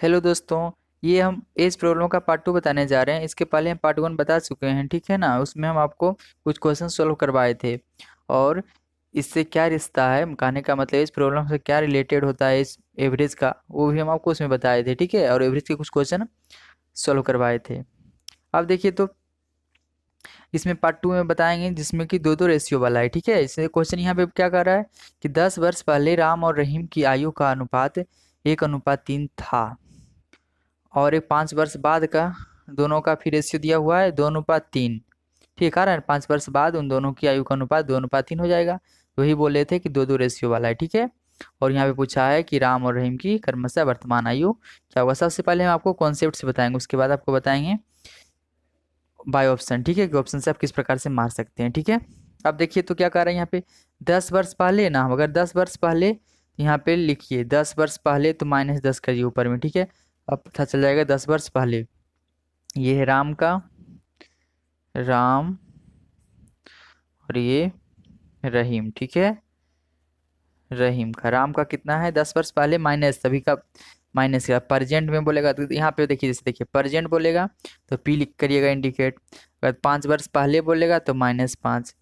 Hello दोस्तों। ये हम एज प्रॉब्लम का पार्ट 2 बताने जा रहे हैं। इसके पहले हम पार्ट 1 बता चुके हैं, ठीक है ना। उसमें हम आपको कुछ क्वेश्चन सॉल्व करवाए थे और इससे क्या रिश्ता है, कहने का मतलब इस प्रॉब्लम से क्या रिलेटेड होता है इस एवरेज का, वो भी हम आपको उसमें बताए थे, ठीक है। और एवरेज के कुछ क्वेश्चन सॉल्व करवाए थे। अब देखिए तो इसमें पार्ट 2 में बताएंगे जिसमें कि दो दो रेशियो वाला है, ठीक है। इससे क्वेश्चन यहाँ पे क्या कर रहा है कि 10 वर्ष पहले राम और रहीम की आयु का अनुपात 1:3 था और एक 5 वर्ष बाद का दोनों का फिर रेशियो दिया हुआ है 2:3। ठीक है, 5 वर्ष बाद उन दोनों की आयु का अनुपात 2:3 हो जाएगा। तो वही बोल रहे थे कि दो दो रेशियो वाला है, ठीक है। और यहाँ पे पूछा है कि राम और रहीम की क्रमशः वर्तमान आयु क्या होगा। सबसे पहले हम आपको कॉन्सेप्ट से बताएंगे, उसके बाद आपको बताएंगे बाय ऑप्शन, ठीक है, कि ऑप्शन से आप किस प्रकार से मार सकते हैं, ठीक है। अब देखिए तो क्या कह रहा है यहाँ पे 10 वर्ष पहले ना, अगर 10 वर्ष पहले यहाँ पे लिखिए 10 वर्ष पहले तो -10 करिए ऊपर में, ठीक है। अब पता चल जाएगा 10 वर्ष पहले ये है राम का, राम, और ये रहीम, ठीक है। रहीम का, राम का कितना है 10 वर्ष पहले माइनस सभी का माइनस का प्रेजेंट में बोलेगा तो यहाँ पे देखिए, जैसे देखिए प्रेजेंट बोलेगा तो पी लिख करिएगा इंडिकेट। अगर 5 वर्ष पहले बोलेगा तो -5,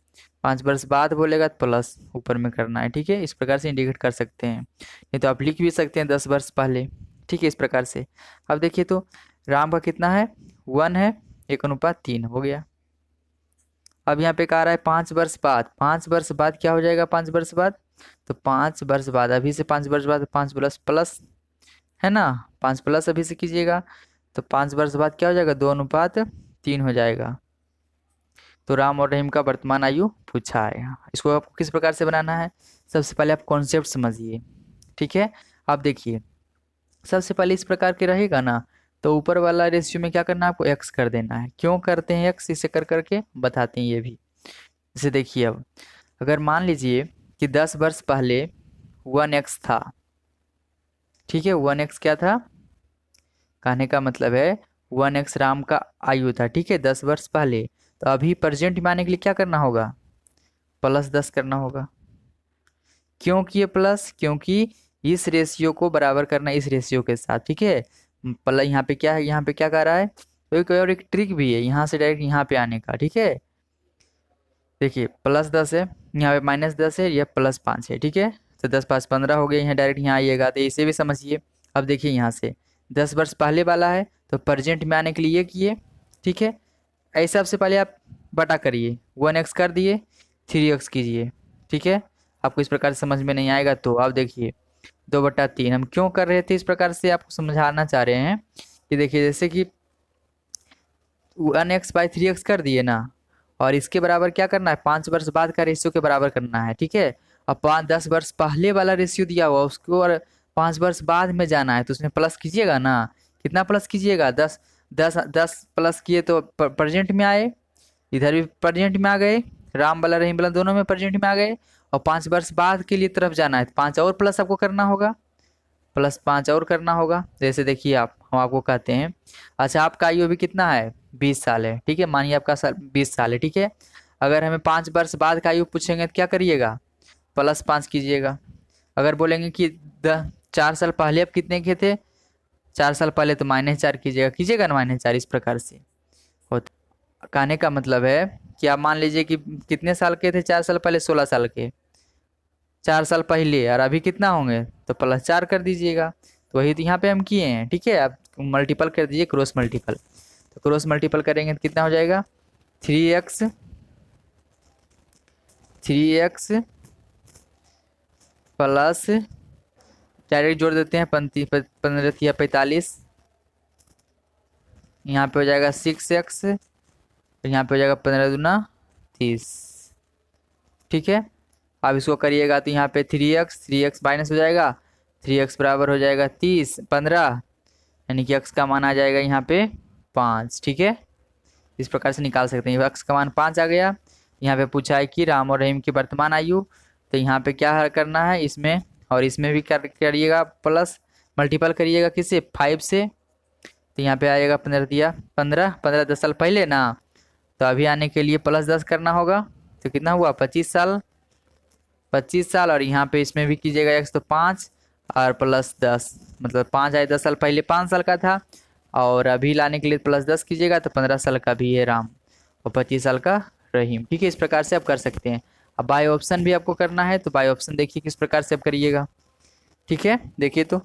5 वर्ष बाद बोलेगा तो प्लस ऊपर में करना है, ठीक है। इस प्रकार से इंडिकेट कर सकते हैं, नहीं तो आप लिख भी सकते हैं 10 वर्ष पहले, ठीक है, इस प्रकार से। अब देखिए तो राम का कितना है 1 है, 1:3 हो गया। अब यहाँ पे कह रहा है 5 वर्ष बाद, 5 वर्ष बाद क्या हो जाएगा 5 वर्ष बाद, तो 5 वर्ष बाद अभी से 5 वर्ष बाद 5 प्लस प्लस है ना, 5 प्लस अभी से कीजिएगा तो 5 वर्ष बाद क्या हो जाएगा 2:3 हो जाएगा। तो राम और रहीम का वर्तमान आयु पूछा है। इसको आपको किस प्रकार से बनाना है, सबसे पहले आप कॉन्सेप्ट समझिए, ठीक है। आप देखिए सबसे पहले इस प्रकार के रहेगा ना, तो ऊपर वाला रेशियो में क्या करना है आपको एक्स कर देना है। क्यों करते हैं एक्स, इसे कर करके बताते हैं ये भी। जैसे देखिए अब अगर मान लीजिए कि 10 वर्ष पहले 1x था, ठीक है, 1x क्या था, कहने का मतलब है 1x राम का आयु था, ठीक है, 10 वर्ष पहले। तो अभी प्रेजेंट में आने के लिए क्या करना होगा, +10 करना होगा। क्यों किए प्लस, क्योंकि इस रेशियो को बराबर करना इस रेशियो के साथ, ठीक है। प्लस यहाँ पे क्या है, यहाँ पे क्या कर रहा है, तो एक और एक ट्रिक भी है यहाँ से डायरेक्ट यहाँ पे आने का, ठीक है। देखिए +10 है, यहाँ पे -10 है, यह +5 है, ठीक है। तो 10 5 15 हो गए, यहाँ डायरेक्ट यहाँ आइएगा तो इसे भी समझिए। अब देखिए यहाँ से 10 वर्ष पहले वाला है तो प्रेजेंट में आने के लिए ये किए, ठीक है। ऐसे सबसे पहले आप बटा करिए, 1x कर दिए, 3x कीजिए, ठीक है। आपको इस प्रकार से समझ में नहीं आएगा तो आप देखिए 2/3 हम क्यों कर रहे थे इस प्रकार से, आपको समझाना चाह रहे हैं कि देखिए जैसे कि 1x/3x कर दिए ना, और इसके बराबर क्या करना है 5 वर्ष बाद का रेशियो के बराबर करना है, ठीक है। अब 10 वर्ष पहले वाला रेशियो दिया हुआ उसको और 5 वर्ष बाद में जाना है तो उसमें प्लस कीजिएगा ना। कितना प्लस कीजिएगा 10, 10 10 प्लस किए तो प्रेजेंट में आए, इधर भी प्रेजेंट में आ गए, राम वाला रहीम वाला दोनों में प्रेजेंट में आ गए। और 5 वर्ष बाद के लिए तरफ जाना है तो 5 और प्लस आपको करना होगा, +5 और करना होगा। जैसे देखिए आप, हम आपको कहते हैं, अच्छा आपका आयु अभी कितना है 20 साल है, ठीक है, मानिए आपका साल 20 साल है, ठीक है। अगर हमें 5 वर्ष बाद का आयु पूछेंगे तो क्या करिएगा +5 कीजिएगा। अगर बोलेंगे कि 4 साल पहले आप कितने के थे, 4 साल पहले तो -4 कीजिएगा, कीजिएगा ना -4, इस प्रकार से होता। कहने का मतलब है कि आप मान लीजिए कि कितने साल के थे 4 साल पहले, 16 साल के, 4 साल पहले, और अभी कितना होंगे तो +4 कर दीजिएगा। तो वही तो यहाँ पे हम किए हैं, ठीक है। आप मल्टीपल कर दीजिए, क्रॉस मल्टीपल, तो क्रॉस मल्टीपल करेंगे तो कितना हो जाएगा 3x, 3x प्लस, डायरेक्ट जोड़ देते हैं 15 या 45, यहाँ पे हो जाएगा 6x, यहाँ पे हो जाएगा 15×2 = 30, ठीक है। अब इसको करिएगा तो यहाँ पे 3x माइनस हो जाएगा, 3x बराबर हो जाएगा 30 15, यानी कि x का मान आ जाएगा यहाँ पे 5, ठीक है। इस प्रकार से निकाल सकते हैं, x का मान 5 आ गया। यहाँ पे पूछा है कि राम और रहीम की वर्तमान आयु, तो यहाँ पे क्या करना है, इसमें और इसमें भी करिएगा, प्लस मल्टीपल करिएगा किससे 5 से, तो यहाँ पे आएगा 15 दिया 15 15 10 साल पहले ना, तो अभी आने के लिए +10 करना होगा, तो कितना हुआ 25 साल, 25 साल। और यहाँ पे इसमें भी कीजिएगा x तो 5, और प्लस 10, मतलब 5 आए 10 साल पहले 5 साल का था, और अभी लाने के लिए प्लस 10 कीजिएगा तो 15 साल का भी है राम और 25 साल का रहीम। ठीक है, इस प्रकार से आप कर सकते हैं। अब बाय ऑप्शन भी आपको करना है, तो बाय ऑप्शन देखिए किस प्रकार से आप करिएगा। ठीक है, देखिए तो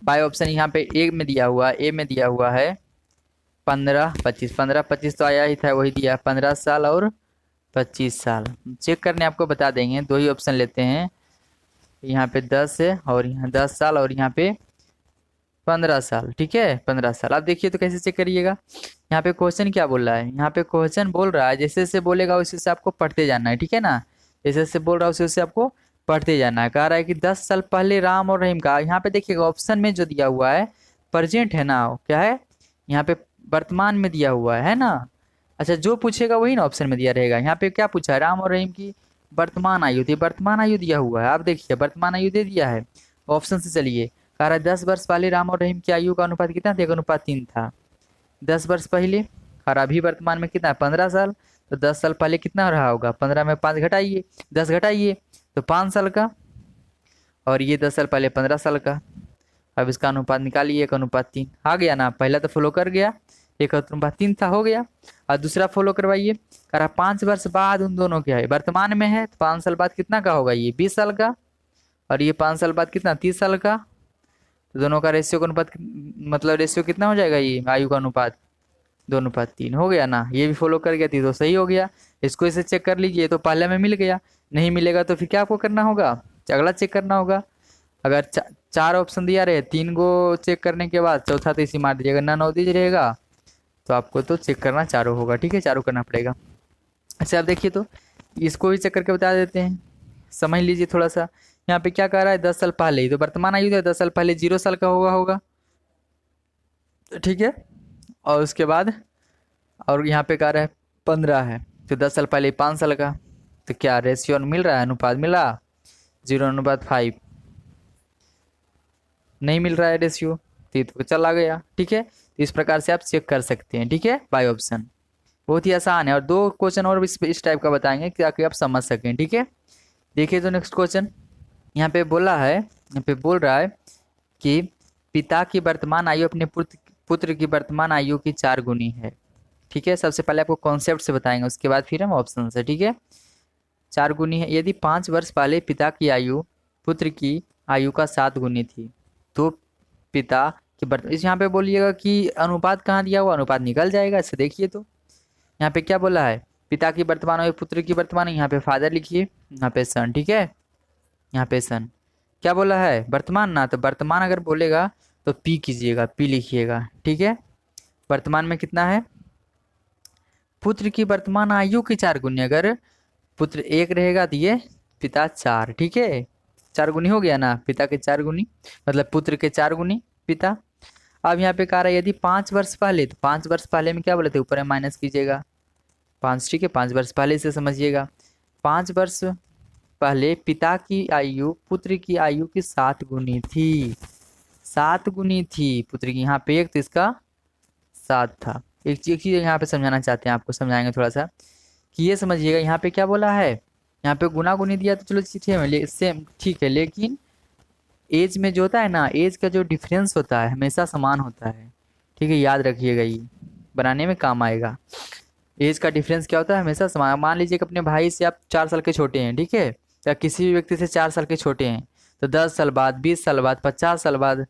बाय ऑप्शन यहाँ पे ए में दिया हुआ है 15 25 तो आया ही था, वही दिया 15 साल और 25 साल। चेक करने आपको बता देंगे, दो ही ऑप्शन लेते हैं। यहाँ पे 10 है और यहाँ 10 साल और यहाँ पे 15 साल। ठीक है, 15 साल। आप देखिए तो कैसे चेक करिएगा। यहाँ पे क्वेश्चन क्या बोल रहा है, यहाँ पे क्वेश्चन बोल रहा है जैसे जैसे बोलेगा उसी से आपको पढ़ते जाना है। ठीक है ना, जैसे जैसे बोल रहा है उसी उसे आपको पढ़ते जाना है। कह रहा है कि 10 साल पहले राम और रहीम का, यहाँ पे देखिएगा ऑप्शन में जो दिया हुआ है प्रेजेंट है ना, क्या है यहाँ पे वर्तमान में दिया हुआ है ना। अच्छा, जो पूछेगा वही ना ऑप्शन में दिया रहेगा। यहाँ पे क्या पूछा है, राम और रहीम की वर्तमान आयु थी, वर्तमान आयु दिया हुआ है। आप देखिए वर्तमान आयु दे दिया है। ऑप्शन से चलिए, कह रहा है 10 वर्ष पहले राम और रहीम की आयु का अनुपात कितना था, 1:3 था 10 वर्ष पहले। और अभी वर्तमान में कितना है, 15 साल। तो 10 साल पहले कितना रहा होगा, 15 में 5 घटाइए, 10 घटाइए तो 5 साल का, और ये 10 साल पहले 15 साल का। अब इसका अनुपात निकालिए, 1:3 आ गया ना। पहला तो फॉलो कर गया, 1:3 था, हो गया। और दूसरा फॉलो करवाइए, कह रहा 5 वर्ष बाद उन दोनों क्या है, वर्तमान में है तो 5 साल बाद कितना का होगा, ये 20 साल का, और ये 5 साल बाद कितना 30 साल का। तो दोनों का रेशियो का अनुपात मतलब रेशियो कितना हो जाएगा, ये आयु का अनुपात 2:3 हो गया ना। ये भी फॉलो कर गया थी तो सही हो गया। इसको इसे चेक कर लीजिए, तो पहले में मिल गया, नहीं मिलेगा तो फिर क्या आपको करना होगा, अगला चेक करना होगा। अगर चार ऑप्शन दिया रहे, 3 गो चेक करने के बाद चौथा तो इसी मार दीजिएगा, ना 9 दीजिए रहेगा तो आपको तो चेक करना चारों होगा। ठीक है, चारों करना पड़ेगा। अच्छा, आप देखिए तो इसको भी चेक करके बता देते हैं, समझ लीजिए थोड़ा सा। यहाँ पे क्या कह रहा है, 10 साल पहले ही तो वर्तमान आयु था, 10 साल पहले 0 साल का होगा। ठीक है, और उसके बाद और यहाँ पे कह रहा है 15 है, तो 10 साल पहले 5 साल का। तो क्या रेशियो मिल रहा है, अनुपात मिला 0:5, नहीं मिल रहा है रेशियो, तो चला गया। ठीक है, तो इस प्रकार से आप चेक कर सकते हैं। ठीक है, बाय ऑप्शन बहुत ही आसान है। और 2 क्वेश्चन और इस टाइप का बताएंगे ताकि आप समझ सकें। ठीक है, देखिए तो नेक्स्ट क्वेश्चन यहाँ पे बोला है, यहाँ पे बोल रहा है कि पिता की वर्तमान आयु अपने पुत्र की वर्तमान आयु की 4 गुनी है। ठीक है, सबसे पहले आपको कॉन्सेप्ट से बताएंगे, उसके बाद फिर हम ऑप्शन से। ठीक है, 4 गुनी है। यदि 5 वर्ष पहले पिता की आयु पुत्र की आयु का 7 गुनी थी, तो पिता की इस यहाँ पे बोलिएगा कि अनुपात कहाँ दिया हुआ, अनुपात निकल जाएगा इससे। देखिए तो यहाँ पे क्या बोला है, पिता की वर्तमान आयु पुत्र की वर्तमान, यहाँ पे फादर लिखिए, यहाँ पे सन। ठीक है, यहाँ पे सन क्या बोला है, वर्तमान ना, तो वर्तमान अगर बोलेगा तो पी कीजिएगा, पी लिखिएगा। ठीक है, वर्तमान में कितना है, पुत्र की वर्तमान आयु की 4 गुनी। अगर पुत्र 1 रहेगा तो ये पिता 4। ठीक है, 4 गुनी हो गया ना, पिता के 4 गुनी मतलब पुत्र के 4 गुनी पिता। अब यहाँ पे कह रहा है यदि 5 वर्ष पहले, तो 5 वर्ष पहले में क्या बोले थे, ऊपर में माइनस कीजिएगा 5। ठीक है, 5 वर्ष पहले से समझिएगा। 5 वर्ष पहले पिता की आयु पुत्र की आयु की 7 गुनी थी, 7 गुनी थी पुत्र की। यहाँ पे 1 तो इसका 7 था। एक चीज यहाँ पे समझाना चाहते हैं, आपको समझाएंगे थोड़ा सा कि ये समझिएगा। यहाँ पे क्या बोला है, यहाँ पे गुना गुनी दिया तो चलो सेम ठीक है, लेकिन एज में जो होता है ना, एज का जो डिफरेंस होता है हमेशा समान होता है। ठीक है, याद रखिएगा, ये बनाने में काम आएगा। एज का डिफरेंस क्या होता है, हमेशा समान। मान लीजिए कि अपने भाई से आप 4 साल के छोटे हैं, ठीक है, या किसी भी व्यक्ति से 4 साल के छोटे हैं, तो 10 साल बाद, 20 साल बाद, 50 साल बाद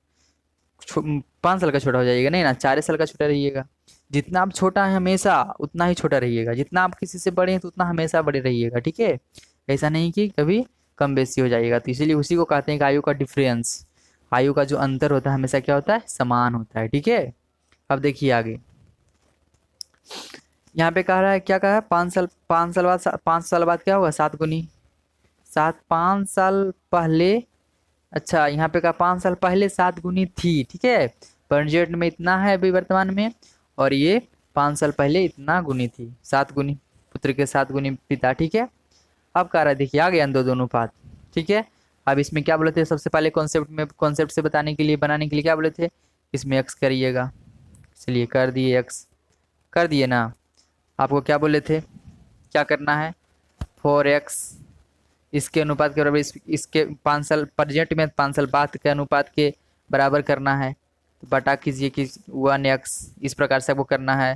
5 साल का छोटा हो जाइएगा, नहीं ना, 4 साल का छोटा रहिएगा। जितना आप छोटा है हमेशा उतना ही छोटा रहिएगा, जितना आप किसी से बड़े हैं तो उतना हमेशा बड़े रहिएगा। ठीक है, ऐसा नहीं कि कभी कम बेसी हो जाएगा। तो इसीलिए उसी को कहते हैं कि आयु का डिफरेंस, आयु का जो अंतर होता है हमेशा क्या होता है, समान होता है। ठीक है, अब देखिए आगे यहाँ पे कह रहा है, क्या कहा है, 5 साल बाद क्या होगा, 7 गुनी 7, 5 साल पहले। अच्छा, यहाँ पे कहा 5 साल पहले 7 गुनी थी। ठीक है, प्रेजेंट में इतना है अभी वर्तमान में, और ये 5 साल पहले इतना गुनी थी, 7 गुनी पुत्र के 7 गुनी पिता। ठीक है, अब कह रहा है देखिए आ गया दोनों पात। ठीक है, अब इसमें क्या बोले थे, सबसे पहले कॉन्सेप्ट से बताने के लिए, बनाने के लिए क्या बोले थे, इसमें एक्स करिएगा। चलिए कर दिए, एक्स कर दिए ना। आपको क्या बोले थे, क्या करना है, 4x इसके अनुपात के बराबर इसके 5 साल प्रेजेंट में 5 साल बाद के अनुपात के बराबर करना है, तो बटा कीजिए कि 1x, इस प्रकार से आपको करना है।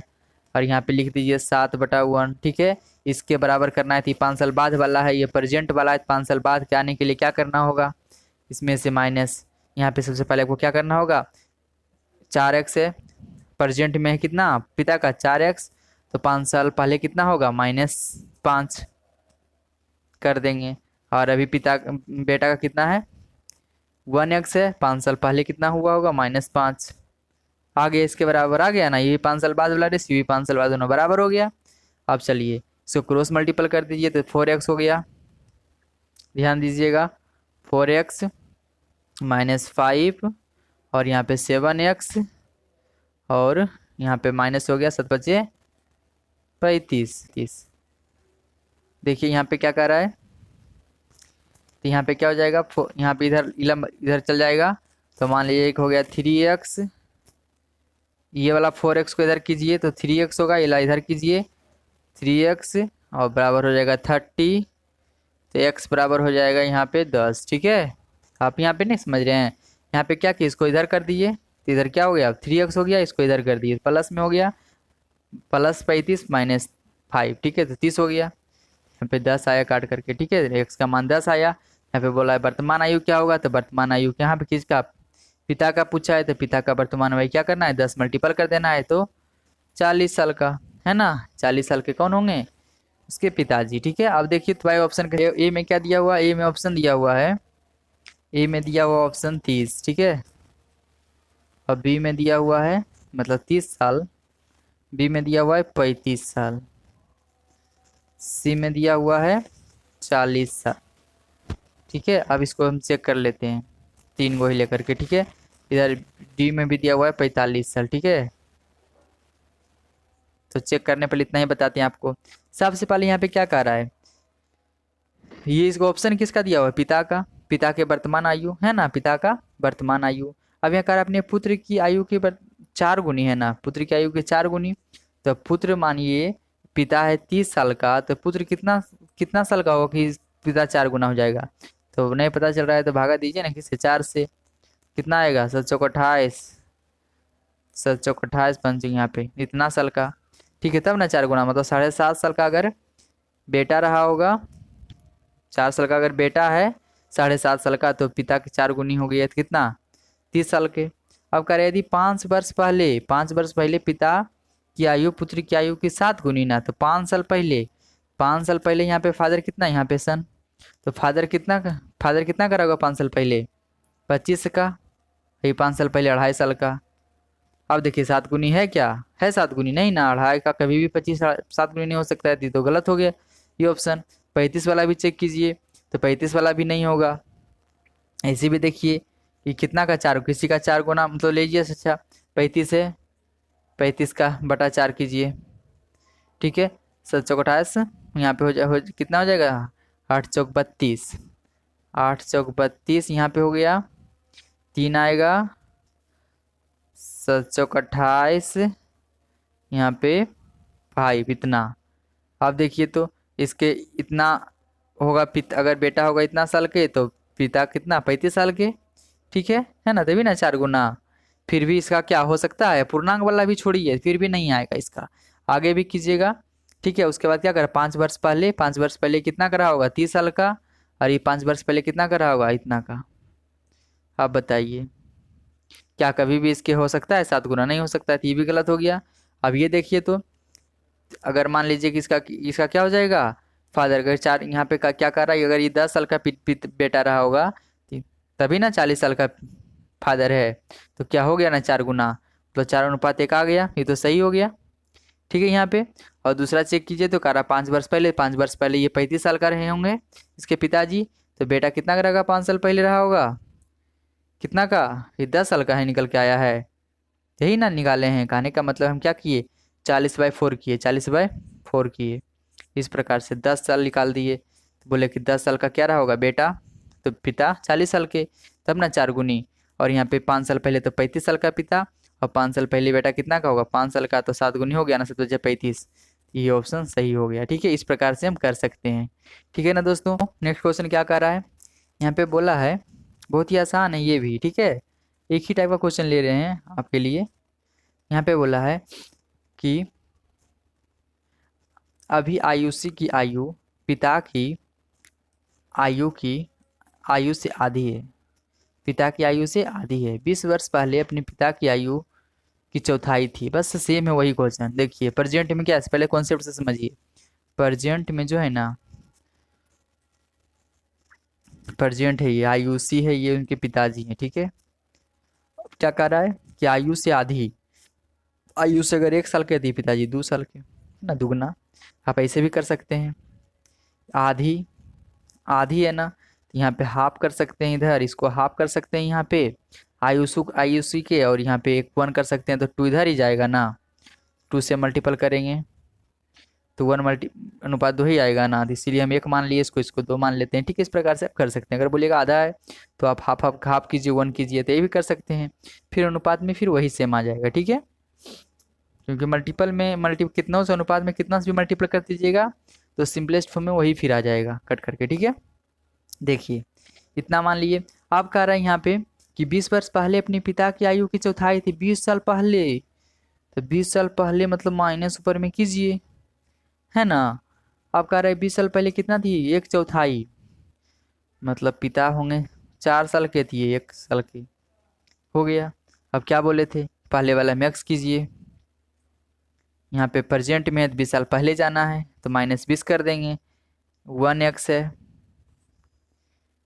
और यहाँ पे लिख दीजिए 7/1, ठीक है। इसके बराबर करना है, तो 5 साल बाद वाला है, ये प्रेजेंट वाला है। 5 साल बाद के आने के लिए क्या करना होगा, इसमें से माइनस, यहाँ पे सबसे पहले आपको क्या करना होगा, 4x है, प्रेजेंट में है कितना पिता का 4x, तो 5 साल पहले कितना होगा -5 कर देंगे। और अभी बेटा का कितना है 1x है, 5 साल पहले कितना हुआ होगा -5, आ गया, इसके बराबर आ गया ना। ये भी 5 साल बाद वाला रेस, ये भी 5 साल बाद, दोनों बराबर हो गया। अब चलिए इसको क्रॉस मल्टीपल कर दीजिए, तो 4x हो गया, ध्यान दीजिएगा 4x -5 और यहाँ पे 7x और यहाँ पे माइनस हो गया 7 बचे 35। देखिए यहाँ पे क्या कर रहा है, तो यहाँ पे क्या हो जाएगा, यहाँ पे इधर चल जाएगा, तो मान लीजिए एक हो गया 3x, ये वाला 4x को इधर कीजिए तो 3x होगा, ये इधर कीजिए 3x और बराबर हो जाएगा 30, तो x बराबर हो जाएगा यहाँ पे 10, ठीक है। आप यहाँ पे नहीं समझ रहे हैं, यहाँ पे क्या किया, इसको इधर कर दिए, तो इधर क्या हो गया 3x हो गया, इसको इधर कर दिए प्लस में हो गया +35 -5, ठीक है, तो 30 हो गया। यहाँ पे 10 आया काट करके, ठीक है, x का मान 10 आया। यहाँ पे बोला है वर्तमान आयु क्या होगा, तो वर्तमान आयु यहाँ पे किसका, पिता का पूछा है, तो पिता का वर्तमान आयु क्या करना है 10 मल्टीपल कर देना है, तो 40 साल का है ना। 40 साल के कौन होंगे, उसके पिताजी, ठीक है। अब देखिए तो भाई ऑप्शन ए में क्या दिया हुआ, ए में ऑप्शन दिया हुआ है, ए में दिया हुआ ऑप्शन 30, ठीक है। और बी में दिया हुआ है मतलब 30 साल, बी में दिया हुआ है 35 साल, सी में दिया हुआ है 40 साल, ठीक है। अब इसको हम चेक कर लेते हैं 3 को ही लेकर के, ठीक है। इधर डी में भी दिया हुआ है 45 साल, ठीक है। तो चेक करने पर इतना ही बताते हैं आपको। सबसे पहले यहाँ पे क्या कह रहा है, ये इसको ऑप्शन किसका दिया हुआ है, पिता का, पिता के वर्तमान आयु है ना, पिता का वर्तमान आयु। अब यहाँ कह रहा है अपने पुत्र की आयु के 4 गुनी है ना, पुत्र की आयु के 4 गुनी, तो पुत्र मानिए पिता है 30 साल का, तो पुत्र कितना साल का होगा कि पिता 4 गुना हो जाएगा, तो नहीं पता चल रहा है, तो भागा दीजिए ना किससे 4 से, कितना आएगा 7 चौक 28, 7 चौक 28 पंच यहाँ पे इतना साल का, ठीक है। तब ना 4 गुना मतलब 7.5 साल का अगर बेटा रहा होगा, 4 साल का अगर बेटा है 7.5 साल का, तो पिता के 4 गुनी हो गई है, तो कितना 30 साल के। अब कह रहे यदि 5 वर्ष पहले पिता की आयु पुत्र की आयु की 7 गुनी ना, तो 5 साल पहले यहाँ पे फादर कितना, यहाँ पे सन, तो फादर कितना करा होगा 5 साल पहले 25 का, ये 5 साल पहले 2.5 साल का। अब देखिए 7 गुनी है क्या, है 7 गुनी नहीं ना, 2.5 का कभी भी 25 7 गुनी नहीं हो सकता है, तो गलत हो गया ये ऑप्शन। 35 वाला भी चेक कीजिए, तो 35 वाला भी नहीं होगा। ऐसे भी देखिए कि कितना का 4, किसी का 4 गुना मतलब लीजिए, अच्छा 35 है, 35 का बटा 4 कीजिए, ठीक है। 7 चौक 28 यहाँ पे कितना हो जाएगा 8 चौक 32, 8 चौक 32 यहाँ पे हो गया 3 आएगा, 7 चौक 28 यहाँ पे 5 इतना। अब देखिए तो इसके इतना होगा, अगर बेटा होगा इतना साल के, तो पिता कितना 35 साल के, ठीक है ना, तभी ना 4 गुना। फिर भी इसका क्या हो सकता है, पूर्णांक वाला भी छोड़िए, फिर भी नहीं आएगा इसका, आगे भी कीजिएगा, ठीक है। उसके बाद क्या करें, 5 वर्ष पहले कितना करा होगा 30 साल का, और ये 5 वर्ष पहले कितना करा होगा इतना का। आप बताइए क्या कभी भी इसके हो सकता है 7 गुना, नहीं हो सकता है, तो ये भी गलत हो गया। अब ये देखिए तो अगर मान लीजिए कि इसका क्या हो जाएगा, फादर अगर 4 यहाँ पे क्या कर रहा है, अगर ये 10 साल का बेटा रहा होगा, तभी ना 40 साल का फादर है, तो क्या हो गया ना 4 गुना, तो 4:1 आ गया, ये तो सही हो गया, ठीक है यहाँ पे। और दूसरा चेक कीजिए तो कह रहा 5 वर्ष पहले ये 35 साल का रहे होंगे इसके पिताजी, तो बेटा कितना का रहेगा 5 साल पहले रहा होगा, कितना का, ये 10 साल का है, निकल के आया है, यही ना निकाले हैं। कहने का मतलब हम क्या किए 40/4 किए, 40/4 किए, इस प्रकार से 10 साल निकाल दिए। तो बोले कि 10 साल का क्या रहा होगा बेटा, तो पिता 40 साल के, तब ना 4 गुनी। और यहाँ पे 5 साल पहले तो 35 साल का पिता, और 5 साल पहले बेटा कितना का होगा 5 साल का, तो 7 गुनी हो गया ना, 7 35, ये ऑप्शन सही हो गया। ठीक है, इस प्रकार से हम कर सकते हैं। ठीक है ना दोस्तों। नेक्स्ट क्वेश्चन क्या कर रहा है, यहाँ पे बोला है, बहुत ही आसान है ये भी। ठीक है, एक ही टाइप का क्वेश्चन ले रहे हैं आपके लिए। यहाँ पे बोला है कि अभी आयुषी की आयु पिता की आयु से आधी है। पिता की आयु से आधी है। 20 वर्ष पहले अपने पिता की आयु की चौथाई थी। बस सेम है वही क्वेश्चन। देखिए प्रेजेंट में क्या है, पहले कॉन्सेप्ट से समझिए। प्रेजेंट में जो है ना, प्रेजेंट है, ये आयुषी है, ये उनके पिताजी हैं। ठीक है, अब क्या कर रहा है कि आयु से आधी, आयु से अगर 1 साल के थी पिताजी 2 साल के ना, दुगना। आप ऐसे भी कर सकते हैं, आधी, आधी है ना, तो यहाँ पे हाफ कर सकते हैं, इधर इसको हाफ कर सकते हैं यहाँ पे आयुषी के, और यहाँ पे एक 1 कर सकते हैं, तो 2 इधर ही जाएगा ना, 2 से मल्टीपल करेंगे तो 1 मल्टी अनुपात 2 ही आएगा ना, तो इसीलिए हम 1 मान लिए, इसको 2 मान लेते हैं। ठीक है, इस प्रकार से आप कर सकते हैं। अगर बोलिएगा आधा है तो आप हाफ हाफ हाफ कीजिए, 1 कीजिए, तो ये भी कर सकते हैं। फिर अनुपात में फिर वही सेम आ जाएगा। ठीक है, क्योंकि मल्टीपल में कितना से अनुपात में कितना से भी मल्टीपल कर दीजिएगा तो सिंपलेस्ट फॉर्म में वही फिर आ जाएगा कट करके। ठीक है, देखिए इतना मान लिए। आप कह रहे हैं यहाँ पे कि 20 वर्ष पहले अपने पिता की आयु की चौथाई थी। 20 साल पहले, तो 20 साल पहले मतलब माइनस ऊपर में कीजिए, है ना। आप कह रहे हैं 20 साल पहले कितना थी, 1/4, मतलब पिता होंगे 4 साल के थी, 1 साल की हो गया। अब क्या बोले थे, पहले वाला में x कीजिए, यहाँ पे प्रेजेंट में 20 साल पहले जाना है तो -20 कर देंगे, 1x है,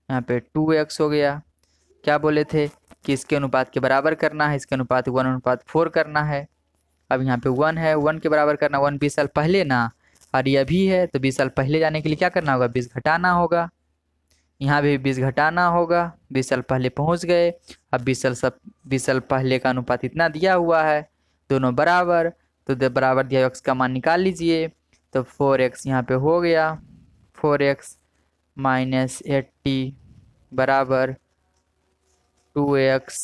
यहाँ पे 2x हो गया। क्या बोले थे कि इसके अनुपात के बराबर करना है, इसके अनुपात 1/4 करना है। अब यहाँ पे 1 है, 1 के बराबर करना, 1 20 साल पहले ना, और ये अभी है तो 20 साल पहले जाने के लिए क्या करना होगा, 20 घटाना होगा। यहाँ भी 20 घटाना होगा, 20 साल पहले पहुँच गए। अब 20 साल पहले का अनुपात इतना दिया हुआ है, दोनों बराबर, तो बराबर दिया x का मान निकाल लीजिए, तो 4x यहाँ पे हो गया, 4x -80 बराबर 2x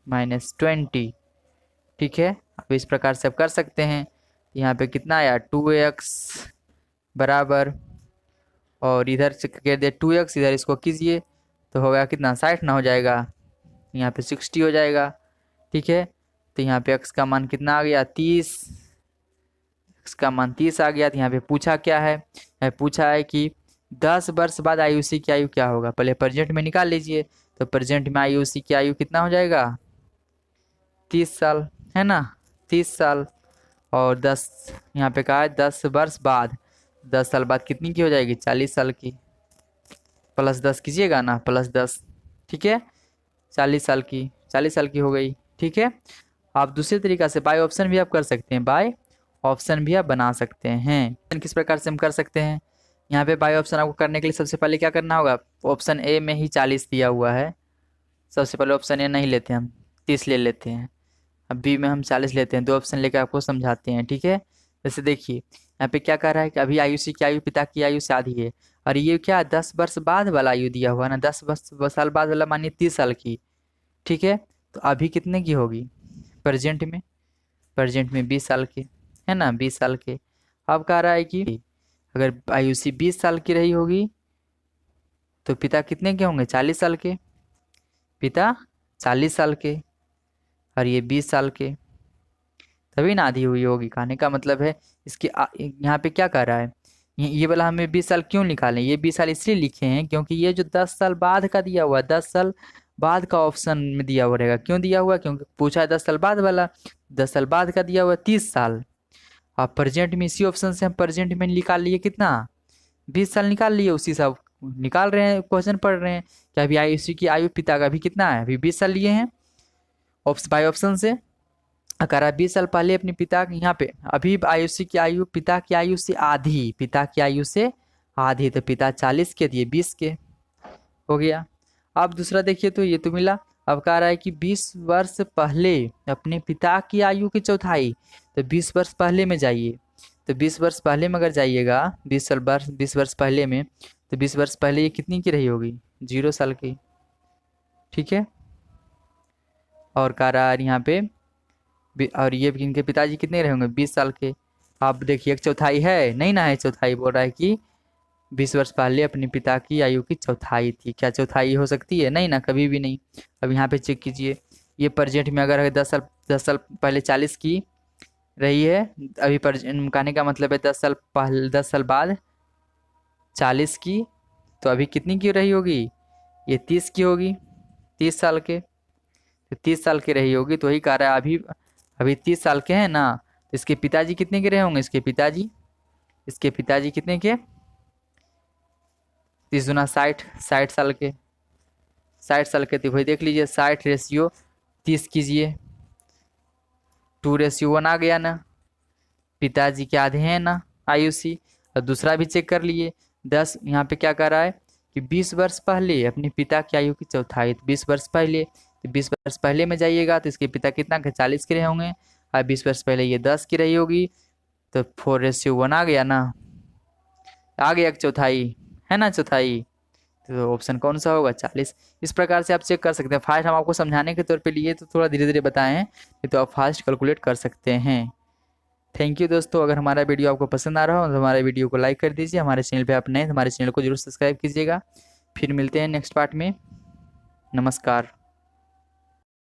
-20। ठीक है, अब इस प्रकार से आप कर सकते हैं। यहाँ पे कितना आया, 2x बराबर, और इधर से कह दे 2x, इधर इसको कीजिए तो होगा कितना, 60 ना हो जाएगा, यहाँ पे 60 हो जाएगा। ठीक है, तो यहाँ पे x का मान कितना आ गया, 30, x का मान 30 आ गया। तो यहाँ पे पूछा क्या है, पूछा है कि 10 वर्ष बाद आयुषी की आयु क्या होगा। पहले प्रेजेंट में निकाल लीजिए, तो प्रेजेंट में आयुषी की आयु कितना हो जाएगा, 30 साल, है ना, 30 साल। और 10 यहाँ पे कहा है 10 वर्ष बाद, 10 साल बाद कितनी की हो जाएगी, 40 साल की, +10 कीजिएगा ना, +10। ठीक है, 40 साल की, 40 साल की हो गई। ठीक है, आप दूसरे तरीका से बाय ऑप्शन भी आप कर सकते हैं, बाय ऑप्शन भी आप बना सकते हैं। किस प्रकार से हम कर सकते हैं, यहाँ पे बाय ऑप्शन आपको करने के लिए सबसे पहले क्या करना होगा, ऑप्शन ए में ही 40 दिया हुआ है, सबसे पहले ऑप्शन ए नहीं लेते हम, 30 ले लेते हैं। अब बी में हम 40 लेते हैं, 2 ऑप्शन लेकर आपको समझाते हैं। ठीक है, जैसे देखिए यहाँ पे क्या कह रहा है कि अभी आयुषी की आयु पिता की आयु से आधी है, और ये क्या 10 वर्ष बाद वाला आयु दिया हुआ है ना, 10 साल बाद वाला मानिए 30 साल की। ठीक है, तो अभी कितने की होगी, प्रेजेंट में 20 साल के, है ना, 20 साल के। अब कह रहा है कि अगर आयुषी 20 साल की रही होगी तो पिता कितने के होंगे, 40 साल के, पिता 40 साल के, और ये 20 साल के, तभी ना आधी हुई होगी। कहने का मतलब है इसके यहाँ पे क्या कह रहा है, ये वाला हमें 20 साल क्यों निकालें, ये 20 साल इसलिए लिखे हैं क्योंकि ये जो 10 साल बाद का दिया हुआ, 10 साल बाद का ऑप्शन में दिया हुआ रहेगा। क्यों दिया हुआ, क्योंकि पूछा है 10 साल बाद वाला, 10 साल बाद का दिया हुआ 30 साल। अब प्रेजेंट में इसी ऑप्शन से हम प्रेजेंट में निकाल लिए कितना, 20 साल निकाल लिए, उसी सब निकाल रहे हैं, क्वेश्चन पढ़ रहे हैं कि अभी आयुषी की आयु पिता का अभी कितना है, अभी 20 साल लिए हैं बाय ऑप्शन से। अगर 20 साल पहले अपने पिता के यहाँ पे अभी आयुषी की आयु पिता की आयु से आधी, पिता की आयु से आधी, तो पिता 40 के दिए 20 के हो गया। अब दूसरा देखिए, तो ये तो मिला। अब कह रहा है कि 20 वर्ष पहले अपने पिता की आयु की चौथाई, तो 20 वर्ष पहले में जाइए, तो 20 वर्ष पहले में अगर जाइएगा, 20 वर्ष पहले में, तो 20 वर्ष पहले ये कितनी की रही होगी, 0 साल की। ठीक है, और कह रहा है यहाँ पे, और ये इनके पिताजी कितने रहे होंगे, 20 साल के, आप देखिए 1/4 है, नहीं ना है, चौथाई बोल रहा है कि 20 वर्ष पहले अपने पिता की आयु की चौथाई थी। क्या चौथाई हो सकती है? नहीं ना, कभी भी नहीं। अब यहाँ पे चेक कीजिए, ये प्रेजेंट में अगर 10 साल पहले 40 की रही है, अभी कहने का मतलब है 10 साल पहले, 10 साल बाद 40 की, तो अभी कितनी की रही होगी? ये 30 की होगी, 30 साल के, तो 30 साल की रही होगी। तो वही कह रहा है अभी अभी 30 साल के हैं ना, तो इसके पिताजी कितने के रहे होंगे? इसके पिताजी कितने के? 30 गुना 60, 60 साल के, 60 साल के। तो भाई देख लीजिए 60/30 कीजिए, 2:1 आ गया ना। पिताजी के आधे हैं ना आयु सी। और दूसरा भी चेक कर लिए, 10 यहाँ पे क्या कर रहा है कि 20 वर्ष पहले अपने पिता की आयु की चौथाई, तो 20 वर्ष पहले, तो 20 वर्ष पहले में जाइएगा तो इसके पिता कितना के 40 के रहे होंगे, और 20 वर्ष पहले ये 10 की रही होगी, तो 4:1 आ गया ना, आ गया एक चौथाई, है ना चौथाई। तो ऑप्शन कौन सा होगा? 40। इस प्रकार से आप चेक कर सकते हैं। फास्ट हम आपको समझाने के तौर पे लिए, तो थोड़ा धीरे धीरे बताएं हैं, नहीं तो आप फास्ट कैलकुलेट कर सकते हैं। थैंक यू दोस्तों। अगर हमारा वीडियो आपको पसंद आ रहा हो तो हमारे वीडियो को लाइक कर दीजिए। हमारे चैनल पे आप नए हैं तो हमारे चैनल को जरूर सब्सक्राइब कीजिएगा। फिर मिलते हैं नेक्स्ट पार्ट में। नमस्कार।